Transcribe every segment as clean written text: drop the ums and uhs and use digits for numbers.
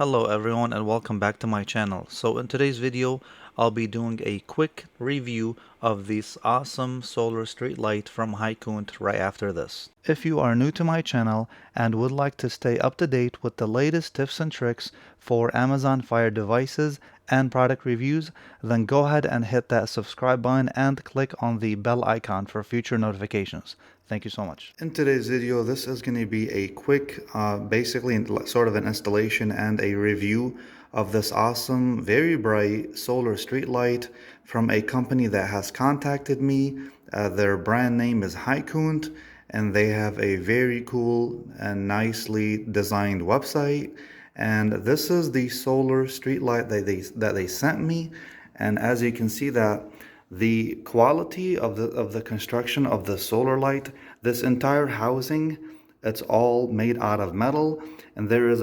Hello everyone and welcome back to my channel. So in today's video, I'll be doing a quick review of this awesome solar street light from Hykunt right after this. If you are new to my channel and would like to stay up to date with the latest tips and tricks for Amazon Fire devices and product reviews, then go ahead and hit that subscribe button and click on the bell icon for future notifications. Thank you so much. In today's video, this is going to be a quick, basically sort of an installation and a review of this awesome, very bright solar street light from a company that has contacted me. Their brand name is Hykunt, and they have a very cool and nicely designed website. And this is the solar street light that they sent me. And as you can see that the quality of the construction of the solar light, this entire housing, it's all made out of metal, and there is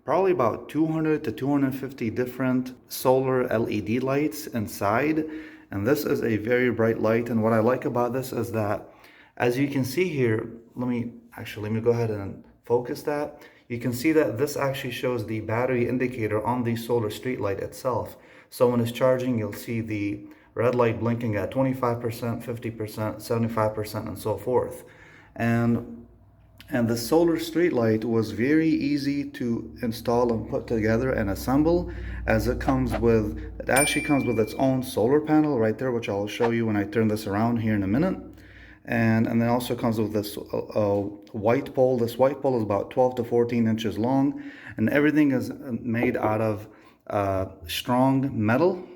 probably about 200 to 250 different solar LED lights inside. And this is a very bright light, and what I like about this is that, as you can see here, let me go ahead and focus that. You can see that this actually shows the battery indicator on the solar street light itself. So when it's charging, you'll see the red light blinking at 25%, 50%, 75%, and so forth. And the solar street light was very easy to install and put together and assemble, as it actually comes with its own solar panel right there, which I'll show you when I turn this around here in a minute. And then also comes with this white pole. This white pole is about 12 to 14 inches long, and everything is made out of strong metal.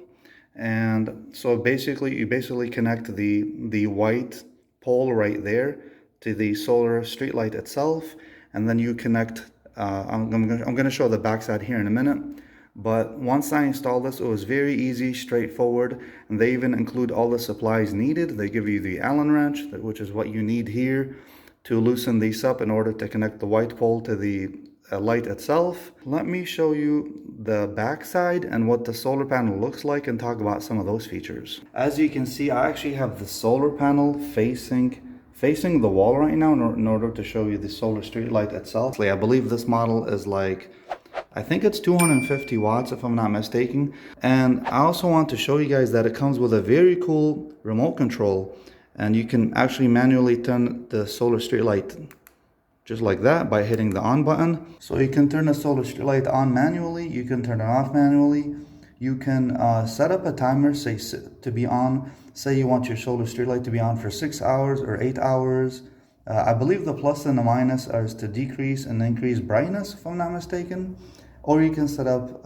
And so you basically connect the white pole right there to the solar street light itself, and then you connect. I'm going to show the backside here in a minute. But once I installed this, it was very easy, straightforward, and they even include all the supplies needed. They give you the Allen wrench, which is what you need here to loosen these up in order to connect the white pole to the light itself. Let me show you the backside and what the solar panel looks like and talk about some of those features. As you can see, I actually have the solar panel facing the wall right now in order to show you the solar street light itself. I believe this model is I think it's 250 watts if I'm not mistaken. And I also want to show you guys that it comes with a very cool remote control, and you can actually manually turn the solar street light just like that by hitting the on button. So you can turn the solar street light on manually, you can turn it off manually. You can set up a timer, say to be on, say you want your solar street light to be on for 6 hours or 8 hours. I believe the plus and the minus are to decrease and increase brightness, if I'm not mistaken. Or you can set up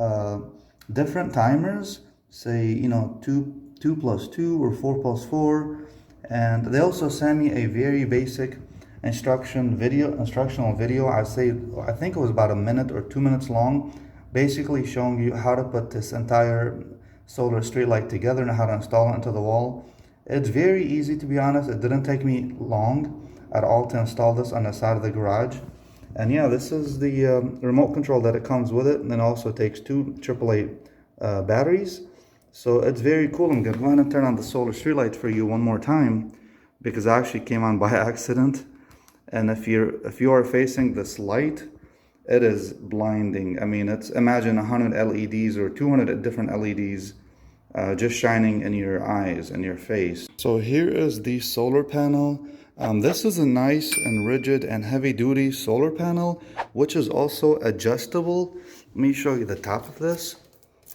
different timers, say 2 plus 2 or 4 plus 4. And they also send me a very basic instructional video. I think it was about a minute or 2 minutes long, basically showing you how to put this entire solar street light together and how to install it into the wall. It's very easy, to be honest. It didn't take me long at all to install this on the side of the garage. And yeah, this is the remote control that it comes with it, and then also takes two AAA batteries. So it's very cool. I'm gonna go ahead and turn on the solar street light for you one more time, because it actually came on by accident. And if you are facing this light, it is blinding. I mean, imagine 100 LEDs or 200 different LEDs just shining in your eyes and your face. So here is the solar panel. This is a nice and rigid and heavy duty solar panel, which is also adjustable. Let me show you the top of this.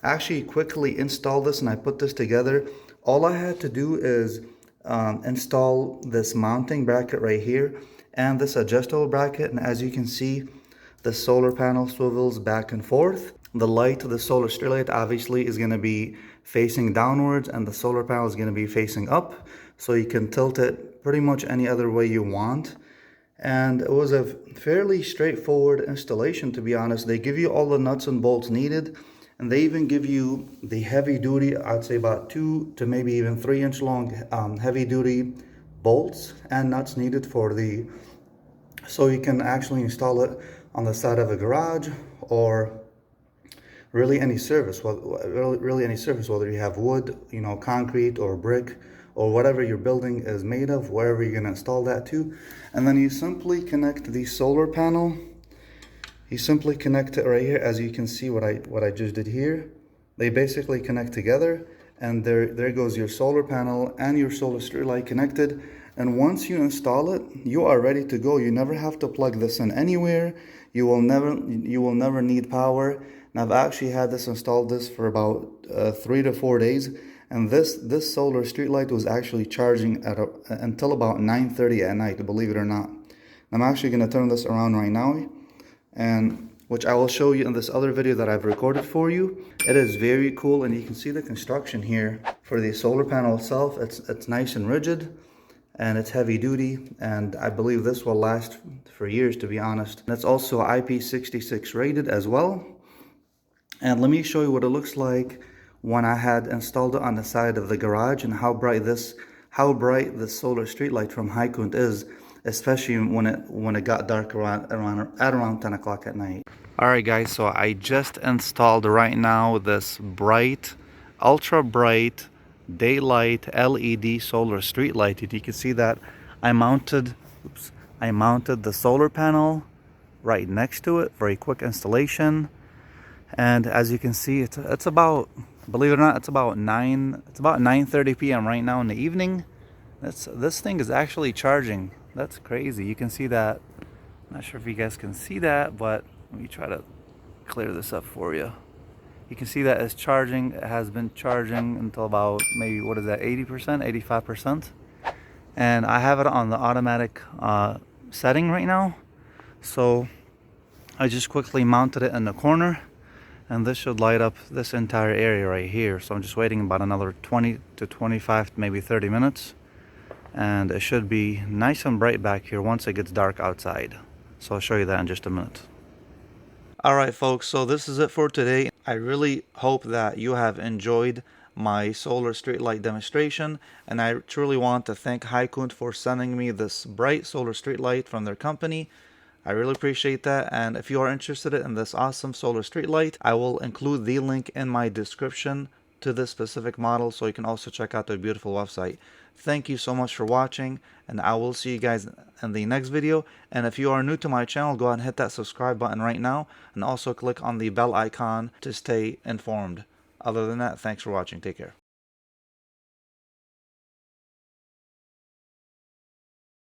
I actually quickly installed this and I put this together. All I had to do is install this mounting bracket right here and this adjustable bracket, and as you can see, the solar panel swivels back and forth. The light, the solar street light, obviously is going to be facing downwards, and the solar panel is going to be facing up, so you can tilt it pretty much any other way you want. And it was a fairly straightforward installation, to be honest. They give you all the nuts and bolts needed, and they even give you the heavy duty, I'd say about 2 to maybe even 3 inch long heavy duty bolts and nuts needed so you can actually install it on the side of a garage, or really any surface, whether you have wood, concrete or brick, or whatever your building is made of, wherever you're going to install that to. And then you simply connect the solar panel You simply connect it right here, as you can see what I just did here. They basically connect together, and there goes your solar panel and your solar street light connected. And once you install it, you are ready to go. You never have to plug this in anywhere. You will never need power. And I've actually had this installed for about 3 to 4 days, and this solar street light was actually charging until about 9:30 at night, believe it or not. I'm actually going to turn this around right now, and which I will show you in this other video that I've recorded for you. It is very cool, and you can see the construction here for the solar panel itself. It's nice and rigid, and it's heavy duty, and I believe this will last for years, to be honest. And it's also IP66 rated as well. And let me show you what it looks like when I had installed it on the side of the garage, and how bright this solar street light from HighCount is, especially when it got dark around 10 o'clock at night. Alright guys, so I just installed right now this ultra bright daylight LED solar street light. You can see that I mounted the solar panel right next to it for a quick installation. And as you can see, it's about, believe it or not, it's about 9:30 p.m. right now in the evening. This thing is actually charging. That's crazy. You can see that. I'm not sure if you guys can see that, but let me try to clear this up for you. You can see that it's charging. It has been charging until about maybe, what is that, 80%, 85%. And I have it on the automatic setting right now. So I just quickly mounted it in the corner, and this should light up this entire area right here. So I'm just waiting about another 20 to 25, maybe 30 minutes. And it should be nice and bright back here once it gets dark outside. So I'll show you that in just a minute. Alright folks, so this is it for today. I really hope that you have enjoyed my solar street light demonstration, and I truly want to thank HighCount for sending me this bright solar street light from their company. I really appreciate that, and if you are interested in this awesome solar street light, I will include the link in my description to this specific model, so you can also check out their beautiful website. Thank you so much for watching, and I will see you guys in the next video. And if you are new to my channel, go ahead and hit that subscribe button right now, and also click on the bell icon to stay informed. Other than that, thanks for watching. Take care.